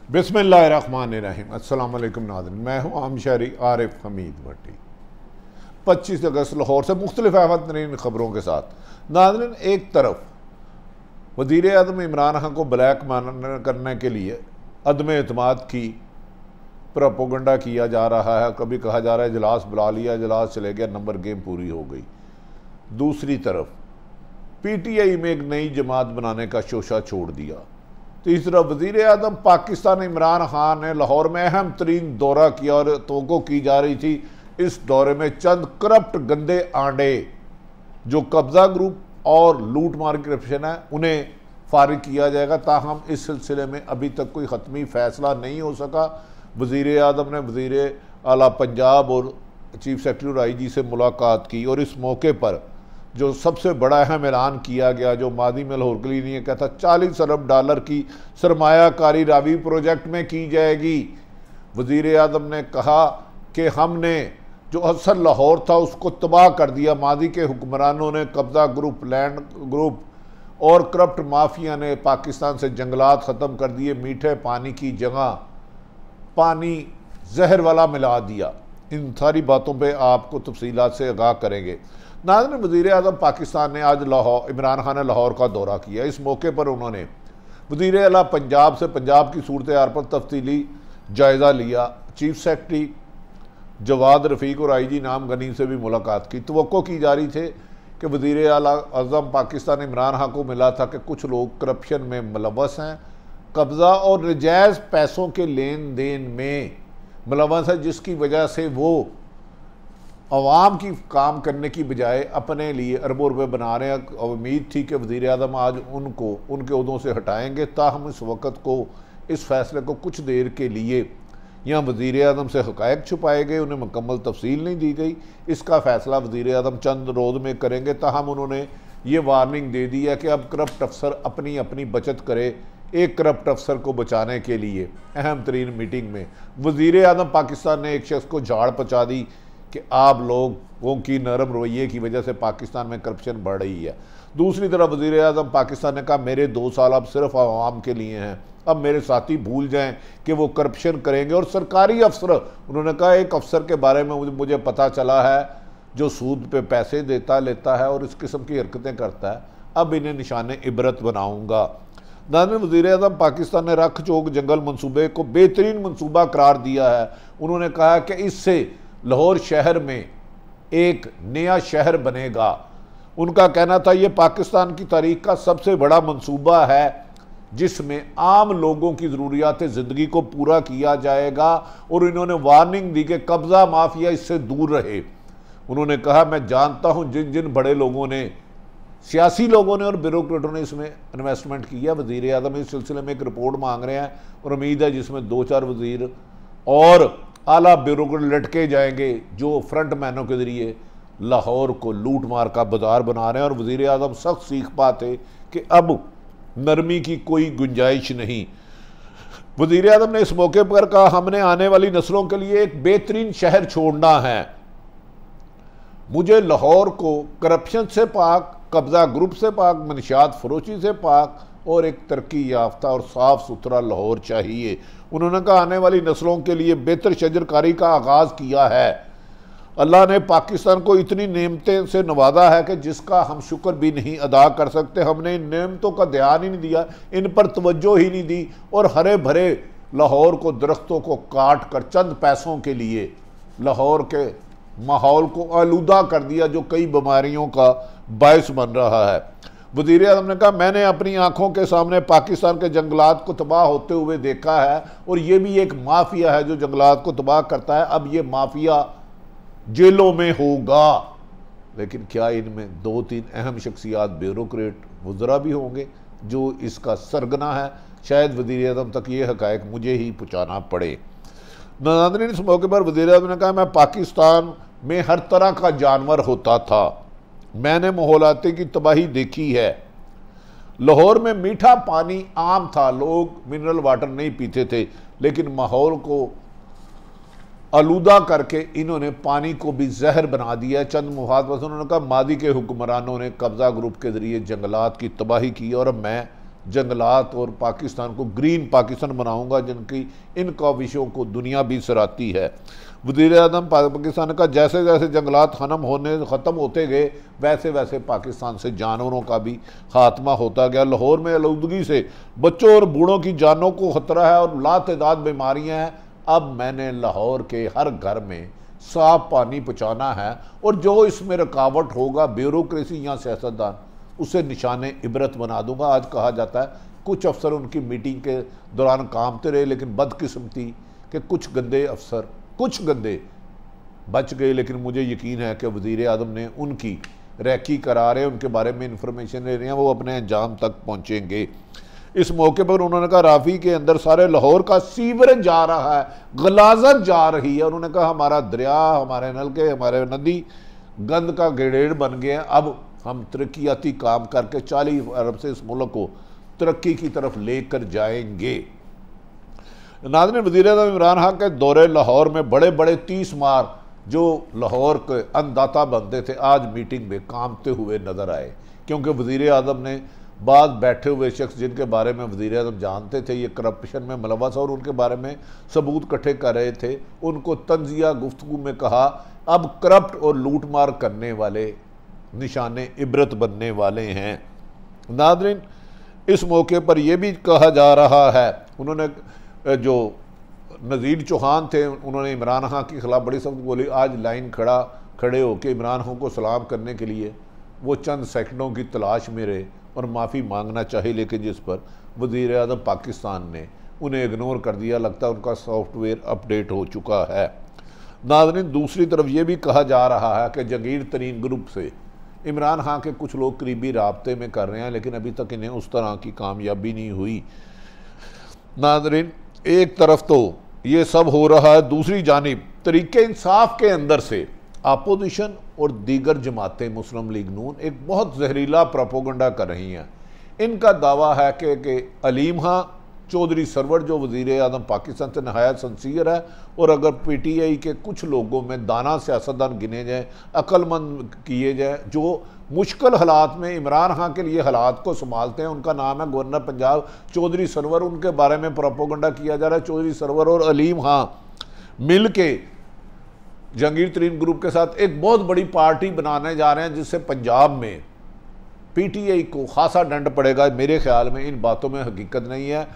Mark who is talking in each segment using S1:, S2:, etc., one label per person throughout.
S1: बिस्मिल्लाहिर्रहमानिर्रहीम। अस्सलाम वालेकुम नाज़रीन, मैं हूँ आम शहरी आरिफ हमीद भट्टी। 25 अगस्त लाहौर से मुख्तलिफ अहम तरीन ख़बरों के साथ। नाज़रीन, एक तरफ वज़ीर आज़म इमरान खान को ब्लैक मेल करने के लिए अदम एतमाद की प्रोपेगेंडा किया जा रहा है। कभी कहा जा रहा है इजलास बुला लिया, इजलास चले गया, नंबर गेम पूरी हो गई। दूसरी तरफ PTI में एक नई जमात बनाने का शोशा छोड़ दिया। तीसरा, वज़ीर आज़म पाकिस्तान इमरान खान ने लाहौर में अहम तरीन दौरा किया और तवक्को की जा रही थी इस दौरे में चंद करप्ट गंदे आंडे जो कब्ज़ा ग्रुप और लूट मार करप्शन है उन्हें फारिग किया जाएगा। ताहम इस सिलसिले में अभी तक कोई हतमी फैसला नहीं हो सका। वज़ीर आज़म ने वज़ीर आला पंजाब और चीफ सेक्रेटरी IG से मुलाकात की और इस मौके पर जो सबसे बड़ा अहम ऐलान किया गया, जो मादी में लाहौर के लिए नहीं कहता, 40 अरब डॉलर की सरमायाकारी रावी प्रोजेक्ट में की जाएगी। वज़ीर आज़म ने कहा कि हमने जो असल लाहौर था उसको तबाह कर दिया। मादी के हुक्मरानों ने, कब्ज़ा ग्रुप, लैंड ग्रुप और करप्ट माफिया ने पाकिस्तान से जंगलात ख़त्म कर दिए। मीठे पानी की जगह पानी जहर वाला मिला दिया। इन सारी बातों पे आपको तफसीलात से आगाह करेंगे। नाज़रीन, वज़ीर आज़म पाकिस्तान ने आज लाहौर, इमरान खान ने लाहौर का दौरा किया। इस मौके पर उन्होंने वज़ीर आला पंजाब से पंजाब की सूरत हाल पर तफसीली जायज़ा लिया। चीफ सेक्रेटरी जवाद रफ़ीक और IG नाम गनी से भी मुलाकात की। तवक्को की जा रही थे कि वज़ीर आला आज़म पाकिस्तान इमरान खान को मिला था कि कुछ लोग करप्शन में मुलव्वस हैं, कब्ज़ा और नजायज़ पैसों के लेन देन में मुलव्वस है, जिसकी वजह से वो अवाम की काम करने की बजाय अपने लिए अरबों रुपये बना रहे हैं। उम्मीद थी कि वज़ीर आज़म आज उनको उनके ओहदों से हटाएंगे। ताहम इस वक्त को, इस फैसले को कुछ देर के लिए यहाँ वज़ीर आज़म से हक़ाइक़ छुपाए गए, उन्हें मुकम्मल तफसील नहीं दी गई। इसका फ़ैसला वज़ीर आज़म चंद रोज़ में करेंगे। ताहम उन्होंने ये वार्निंग दे दी है कि अब करप्ट अफसर अपनी अपनी बचत करे। एक करप्ट अफसर को बचाने के लिए अहम तरीन मीटिंग में वज़ीर आज़म पाकिस्तान ने एक शख्स को झाड़ पहुँचा दी कि आप लोगों की नरम रवैये की वजह से पाकिस्तान में करप्शन बढ़ रही है। दूसरी तरफ वज़ीर आज़म पाकिस्तान ने कहा मेरे 2 साल अब सिर्फ आवाम के लिए हैं, अब मेरे साथी भूल जाएं कि वो करप्शन करेंगे। और सरकारी अफसर, उन्होंने कहा एक अफसर के बारे में मुझे पता चला है जो सूद पे पैसे देता लेता है और इस किस्म की हरकतें करता है, अब इन्हें निशाने इबरत बनाऊँगा। नाज़रीन, वज़ीर आज़म पाकिस्तान ने रख चौक जंगल मनसूबे को बेहतरीन मनसूबा करार दिया है। उन्होंने कहा कि इससे लाहौर शहर में एक नया शहर बनेगा। उनका कहना था ये पाकिस्तान की तारीख का सबसे बड़ा मंसूबा है जिसमें आम लोगों की ज़रूरियात ज़िंदगी को पूरा किया जाएगा। और इन्होंने वार्निंग दी कि कब्ज़ा माफिया इससे दूर रहे। उन्होंने कहा मैं जानता हूँ जिन जिन बड़े लोगों ने, सियासी लोगों ने और ब्यूरोक्रेटों ने इसमें इन्वेस्टमेंट किया। वज़ीर आज़म इस सिलसिले में एक रिपोर्ट मांग रहे हैं और उम्मीद है जिसमें 2-4 वज़ीर और आला ब्यूरोक्रेट लटके जाएंगे जो फ्रंट मैनों के ज़रिए लाहौर को लूट मार का बाजार बना रहे हैं। और वज़ीर आज़म सख्त सीख पाते कि अब नरमी की कोई गुंजाइश नहीं। वज़ीर आज़म ने इस मौके पर कहा हमने आने वाली नस्लों के लिए एक बेहतरीन शहर छोड़ना है। मुझे लाहौर को करप्शन से पाक, कब्ज़ा ग्रुप से पाक, मनशियात फरोशी से पाक और एक तरक्की याफ्ता और साफ़ सुथरा लाहौर चाहिए। उन्होंने कहा आने वाली नस्लों के लिए बेहतर शजरकारी का आगाज़ किया है। अल्लाह ने पाकिस्तान को इतनी नेमतें से नवाजा है कि जिसका हम शुक्र भी नहीं अदा कर सकते। हमने इन नेमतों का ध्यान ही नहीं दिया, इन पर तवज्जो ही नहीं दी और हरे भरे लाहौर को, दरख्तों को काट कर चंद पैसों के लिए लाहौर के माहौल को आलूदा कर दिया जो कई बीमारियों का बायस बन रहा है। वज़ीर आज़म ने कहा मैंने अपनी आंखों के सामने पाकिस्तान के जंगलात को तबाह होते हुए देखा है और ये भी एक माफिया है जो जंगलात को तबाह करता है। अब ये माफिया जेलों में होगा। लेकिन क्या इनमें 2-3 अहम शख्सियात, ब्यूरोक्रेट, वज़रा भी होंगे जो इसका सरगना है? शायद वज़ीर आज़म तक ये हक़ाइक़ मुझे ही पहुँचाना पड़े। नाज़रीन, इस मौके पर वज़ीर आज़म ने कहा मैं पाकिस्तान में हर तरह का जानवर होता था, मैंने माहौलाती की तबाही देखी है। लाहौर में मीठा पानी आम था, लोग मिनरल वाटर नहीं पीते थे, लेकिन माहौल को आलूदा करके इन्होंने पानी को भी जहर बना दिया। चंद मुफाद बस उन्होंने कहा मादी के हुक्मरानों ने कब्ज़ा ग्रुप के ज़रिए जंगलात की तबाही की और अब मैं जंगलात और पाकिस्तान को ग्रीन पाकिस्तान बनाऊंगा, जिनकी इन काविशों को दुनिया भी सराहती है। वज़ीर आज़म पाकिस्तान का जैसे जैसे जंगलात ख़त्म होते गए वैसे वैसे पाकिस्तान से जानवरों का भी खात्मा होता गया। लाहौर में आलूदगी से बच्चों और बूढ़ों की जानों को ख़तरा है और लातदाद बीमारियाँ हैं। अब मैंने लाहौर के हर घर में साफ पानी पहुँचाना है और जो इसमें रुकावट होगा ब्यूरोक्रेसी या सियासतदान, उसे निशाने इबरत बना दूंगा। आज कहा जाता है कुछ अफसर उनकी मीटिंग के दौरान कामते रहे, लेकिन बदकिस्मती कि कुछ गंदे अफसर, कुछ गंदे बच गए। लेकिन मुझे यकीन है कि वज़ीर आज़म ने उनकी रैकी करा रहे, उनके बारे में इंफॉर्मेशन ले रहे हैं, वो अपने अंजाम तक पहुँचेंगे। इस मौके पर उन्होंने कहा राफ़ी के अंदर सारे लाहौर का सीवरेज जा रहा है, गलाजत जा रही है। उन्होंने कहा हमारा दरिया, हमारे नलके, हमारे नदी गंद का गेड़ेड़ बन गए हैं। अब हम तरक्याती काम करके 40 अरब से इस मुल्क को तरक्की की तरफ लेकर जाएंगे। नाज़रीन, वज़ीर आज़म इमरान खान के दौरे लाहौर में बड़े बड़े 30 मार जो लाहौर के अन्नदाता बनते थे आज मीटिंग में कामते हुए नजर आए, क्योंकि वज़ीर आज़म ने बाद बैठे हुए शख्स जिनके बारे में वज़ीर आज़म जानते थे ये करप्शन में मुलव्वस और उनके बारे में सबूत इकट्ठे कर रहे थे, उनको तंज़िया गुफ्तगू में कहा अब करप्ट और लूट मार करने वाले निशाने इबरत बनने वाले हैं। नाज़रीन, इस मौके पर यह भी कहा जा रहा है, उन्होंने जो नज़ीर चौहान थे उन्होंने इमरान खान के खिलाफ बड़ी सख्त बोली। आज लाइन खड़े होकर इमरान खान को सलाम करने के लिए वो चंद सेकंडों की तलाश में रहे और माफ़ी मांगना चाहिए, लेकिन जिस पर वज़ीर आज़म पाकिस्तान ने उन्हें इग्नोर कर दिया। लगता है उनका सॉफ्टवेयर अपडेट हो चुका है। नाज़रीन, दूसरी तरफ ये भी कहा जा रहा है कि जहांगीर तरीन ग्रुप से इमरान खान के कुछ लोग करीबी राब्ते में कर रहे हैं, लेकिन अभी तक इन्हें उस तरह की कामयाबी नहीं हुई। नाज़रीन, एक तरफ तो ये सब हो रहा है, दूसरी जानिब तरीके इंसाफ के अंदर से अपोजिशन और दीगर जमातें मुस्लिम लीग नून एक बहुत जहरीला प्रोपोगंडा कर रही हैं। इनका दावा है कि अलीम खां चौधरी सरवर जो वज़ीर आज़म पाकिस्तान से नहायत सिंसियर है, और अगर PTI के कुछ लोगों में दाना सियासतदान गिने जाएँ, अक्लमंद किए जाएँ, जो मुश्किल हालात में इमरान खान के लिए हालात को संभालते हैं, उनका नाम है गवर्नर पंजाब चौधरी सरवर, उनके बारे में प्रोपोगंडा किया जा रहा है। चौधरी सरवर और अलीम खां मिल के जहांगीर तरीन ग्रुप के साथ एक बहुत बड़ी पार्टी बनाने जा रहे हैं, जिससे पंजाब में PTI को खासा दंड पड़ेगा। मेरे ख्याल में इन बातों में हकीकत नहीं है।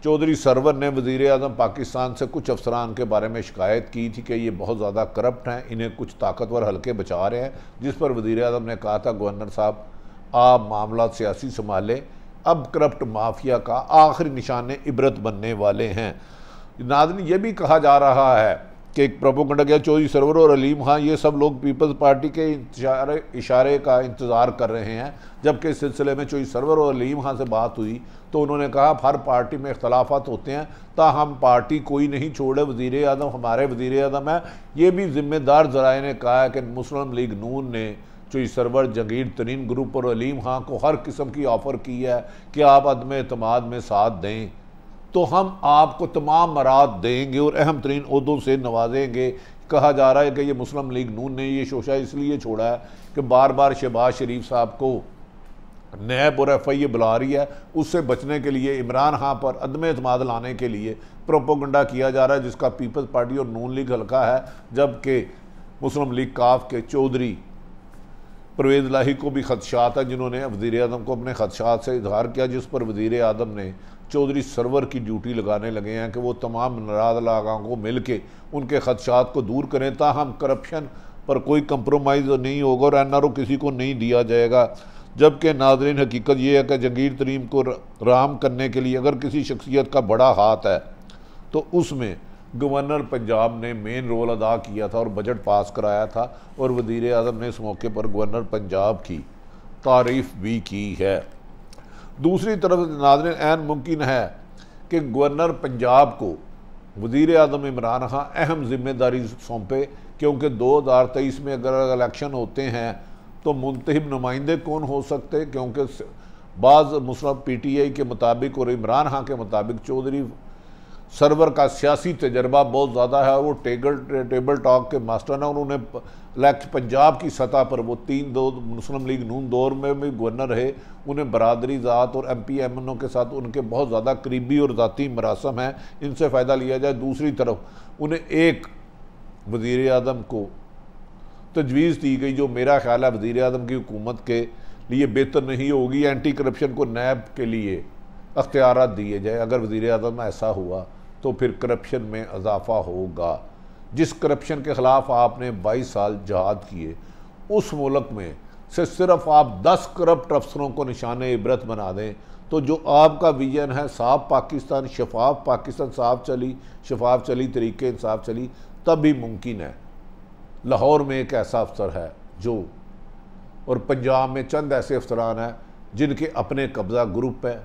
S1: चौधरी सरवर ने वज़ीर आज़म पाकिस्तान से कुछ अफसरान के बारे में शिकायत की थी कि ये बहुत ज़्यादा करप्ट हैं, इन्हें कुछ ताकतवर हल्के बचा रहे हैं, जिस पर वज़ीर आज़म ने कहा था गवर्नर साहब आप मामला सियासी संभालें, अब करप्ट माफिया का आखिरी निशाने इबरत बनने वाले हैं। नाज़रीन, ये भी कहा जा रहा है कि एक प्रोपोगंडा किया चौधरी सरवर और अलीम खां ये सब लोग पीपल्स पार्टी के इशारे का इंतज़ार कर रहे हैं, जबकि इस सिलसिले में चौधरी सरवर और अलीम खां से बात हुई तो उन्होंने कहा हर पार्टी में इख्तलाफात होते हैं, ताहम पार्टी कोई नहीं छोड़े, वज़ीर आज़म हमारे वज़ीर आज़म है। ये भी ज़िम्मेदार ज़राए ने कहा है कि मुस्लिम लीग नून ने चौधरी सरवर जहांगीर तरीन ग्रुप और अलीम खां को हर किस्म की ऑफ़र की है कि आप अदम एतमाद में साथ दें तो हम आपको तमाम मराद देंगे और अहम तरीन ओहदों से नवाजेंगे। कहा जा रहा है कि ये मुस्लिम लीग नून ने ये शोशा इसलिए छोड़ा है कि बार बार शहबाज शरीफ साहब को नैब और FIA बुला रही है, उससे बचने के लिए इमरान खान पर अदम एतमाद लाने के लिए प्रोपोगंडा किया जा रहा है, जिसका पीपल्स पार्टी और नून लीग हल्का है, जबकि मुस्लिम लीग काफ के चौधरी परवेज़ इलाही को भी खदशात हैं, जिन्होंने वज़ीर आज़म को अपने खदशात से इजहार किया, जिस पर वज़ीर आज़म ने चौधरी सरवर की ड्यूटी लगाने लगे हैं कि वो तमाम नाराज़ लोगों को मिल के उनके खदशात को दूर करें, ताहम करप्शन पर कोई कंप्रोमाइज़ नहीं होगा और NRO किसी को नहीं दिया जाएगा। जबकि नाज़रीन, हकीकत ये है कि जहांगीर तरीन को राम करने के लिए अगर किसी शख्सियत का बड़ा हाथ है तो उसमें गवर्नर पंजाब ने मेन रोल अदा किया था और बजट पास कराया था, और वज़ीर आज़म ने इस मौके पर गवर्नर पंजाब की तारीफ़ भी की है। दूसरी तरफ नाज़रीन, ऐन मुमकिन है कि गवर्नर पंजाब को वज़ीर आज़म इमरान खान अहम जिम्मेदारी सौंपे, क्योंकि 2023 में अगर इलेक्शन होते हैं तो मुंतखब नुमाइंदे कौन हो सकते, क्योंकि बाज़ मुस्लिम PTI के मुताबिक और इमरान खान के मुताबिक चौधरी सरवर का सियासी तजर्बा बहुत ज़्यादा है, वो टेबल टॉक के मास्टर हैं। उन्होंने पंजाब की सतह पर वो 3 मुस्लिम लीग नून दौर में भी गवर्नर रहे। उन्हें बरादरी ज़ात और MPMNO के साथ उनके बहुत ज़्यादा करीबी और ज़ाती मरासम हैं, इनसे फ़ायदा लिया जाए। दूसरी तरफ उन्हें एक वज़ीर आज़म को तजवीज़ दी गई जो मेरा ख्याल है वज़ीर आज़म की हुकूमत के लिए बेहतर नहीं होगी। एंटी करप्शन को नैब के लिए अख्तियारात दिए जाए। अगर वज़ीर आज़म ऐसा हुआ तो फिर करप्शन में इजाफा होगा। जिस करप्शन के ख़िलाफ़ आपने 22 साल जहाद किए, उस मुल्क में से सिर्फ आप 10 करप्ट अफसरों को निशान इबरत बना दें तो जो आपका विजन है साफ पाकिस्तान, शफाफ पाकिस्तान, शफाफ चली तरीके इंसाफ चली, तब भी मुमकिन है। लाहौर में एक ऐसा अफसर है जो, और पंजाब में चंद ऐसे अफसरान हैं जिनके अपने कब्ज़ा ग्रुप है,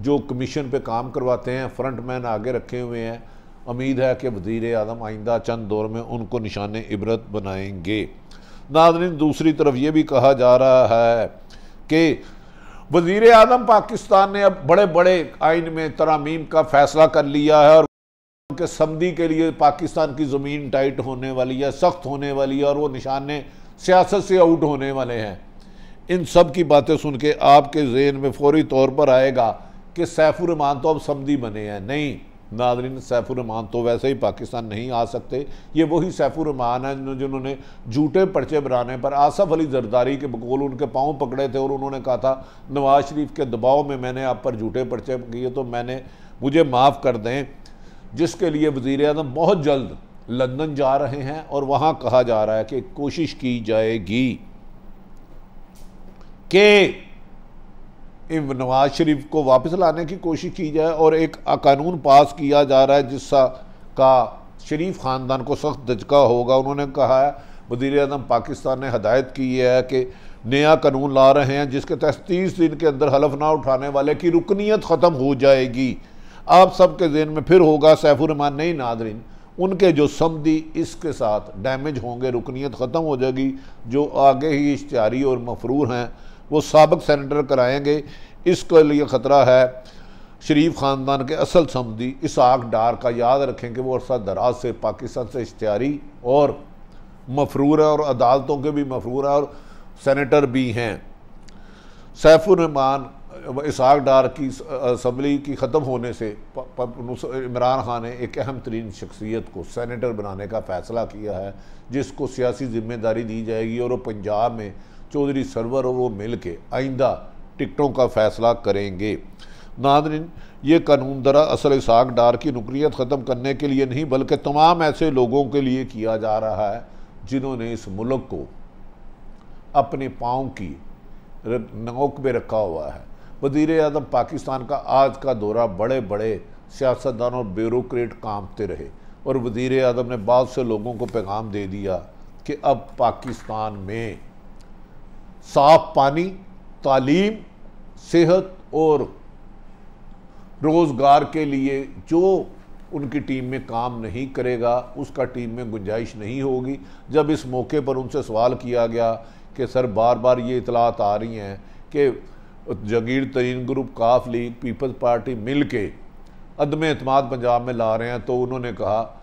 S1: जो कमीशन पे काम करवाते हैं, फ्रंटमैन आगे रखे हुए हैं। उम्मीद है कि वज़ीर आज़म आइंदा चंद दौर में उनको निशान इबरत बनाएंगे। नाज़रीन, दूसरी तरफ ये भी कहा जा रहा है कि वज़ीर आज़म पाकिस्तान ने अब बड़े बड़े आइन में तरामीम का फ़ैसला कर लिया है और उनके समदी के लिए पाकिस्तान की ज़मीन टाइट होने वाली है, सख्त होने वाली है और वो निशान सियासत से आउट होने वाले हैं। इन सब की बातें सुन के आपके ज़हन में फौरी तौर पर आएगा कि सैफुर रहमान तो अब समदी बने हैं। नहीं नाज़रीन, सैफुर रहमान तो वैसे ही पाकिस्तान नहीं आ सकते। ये वही सैफुर रहमान हैं जिन्होंने झूठे पर्चे बनाने पर आसफ अली जरदारी के बकौल उनके पाँव पकड़े थे और उन्होंने कहा था नवाज शरीफ के दबाव में मैंने आप पर झूठे पर्चे किए तो मुझे माफ़ कर दें। जिसके लिए वज़ीर आज़म बहुत जल्द लंदन जा रहे हैं और वहाँ कहा जा रहा है कि कोशिश की जाएगी कि नवाज शरीफ को वापस लाने की कोशिश की जाए और एक कानून पास किया जा रहा है जिसका का शरीफ ख़ानदान को सख्त दचका होगा। उन्होंने कहा है, वज़ीर आज़म पाकिस्तान ने हदायत की है कि नया कानून ला रहे हैं जिसके तहत 30 दिन के अंदर हलफ ना उठाने वाले की रुकनीत ख़त्म हो जाएगी। आप सबके ज़हन में फिर होगा सैफुर रहमान नहीं नाज़रीन, उनके जो समदी इसके साथ डैमेज होंगे, रुकनीत ख़त्म हो जाएगी। जो आगे ही इश्तिहारी और मफरूर हैं वो साबिक सेनेटर कराएंगे। इसके लिए ख़तरा है शरीफ ख़ानदान के असल समदी इसहाक डार का। याद रखें कि वो अरसा दराज से पाकिस्तान से इश्तिहारी और मफरूर है और अदालतों के भी मफरूर है और सेनेटर भी हैं। सैफुर रहमान इसहाक डार की असम्बली की ख़त्म होने से इमरान खान ने एक अहम तरीन शख्सियत को सेनेटर बनाने का फ़ैसला किया है जिसको सियासी ज़िम्मेदारी दी जाएगी और वो पंजाब में चौधरी सरवर और वो मिल के आइंदा टिकटों का फ़ैसला करेंगे। नाज़रीन, ये कानून दरअसल इसहाक डार की नुकरियत ख़त्म करने के लिए नहीं बल्कि तमाम ऐसे लोगों के लिए किया जा रहा है जिन्होंने इस मुल्क को अपने पाँव की नोक में रखा हुआ है। वज़ीर आज़म पाकिस्तान का आज का दौरा बड़े बड़े सियासतदान और ब्यूरोक्रेट कांपते रहे और वज़ीर आज़म ने बहुत से लोगों को पैगाम दे दिया कि अब पाकिस्तान में साफ पानी, तालीम, सेहत और रोज़गार के लिए जो उनकी टीम में काम नहीं करेगा उसका टीम में गुंजाइश नहीं होगी। जब इस मौके पर उनसे सवाल किया गया कि सर बार बार ये इतलात आ रही हैं कि जगीर तरीन ग्रुप, काफ लीग, पीपल्स पार्टी मिल के अदम एतमाद पंजाब में ला रहे हैं, तो उन्होंने कहा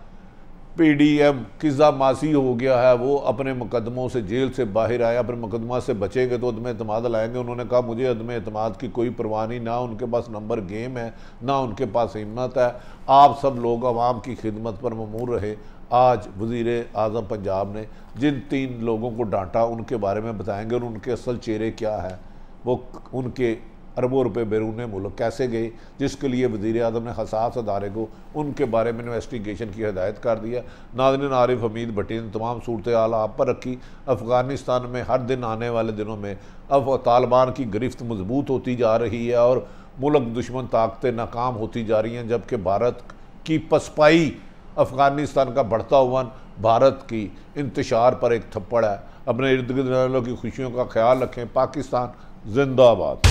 S1: PDM किज़ा मासी हो गया है, वो अपने मुकदमों से जेल से बाहर आए, अपने मुकदमा से बचेंगे तो अदम एतमाद लाएंगे। उन्होंने कहा मुझे अदम एतमाद की कोई परवाह नहीं, ना उनके पास नंबर गेम है ना उनके पास हिम्मत है। आप सब लोग आवाम की खिदमत पर ममूर रहे। आज वज़ीर आज़म पंजाब ने जिन 3 लोगों को डांटा उनके बारे में बताएंगे और उनके असल चेहरे क्या है, वो उनके अरबों रुपए बैरून मुल्क कैसे गए, जिसके लिए वज़ीर आज़म ने हसास अदारे को उनके बारे में इन्वेस्टिगेशन की हिदायत कर दिया। नाज़रीन, आरिफ हमीद भट्टी ने तमाम सूरत हाल आप पर रखी। अफ़गानिस्तान में हर दिन आने वाले दिनों में अब तालिबान की गिरफ्त मजबूत होती जा रही है और मुल्क दुश्मन ताकतें नाकाम होती जा रही हैं, जबकि भारत की पसपाई अफ़गानिस्तान का बढ़ता हुआ भारत की इंतशार पर एक थप्पड़ है। अपने इर्द गिर्द वालों की खुशियों का ख्याल रखें। पाकिस्तान जिंदाबाद।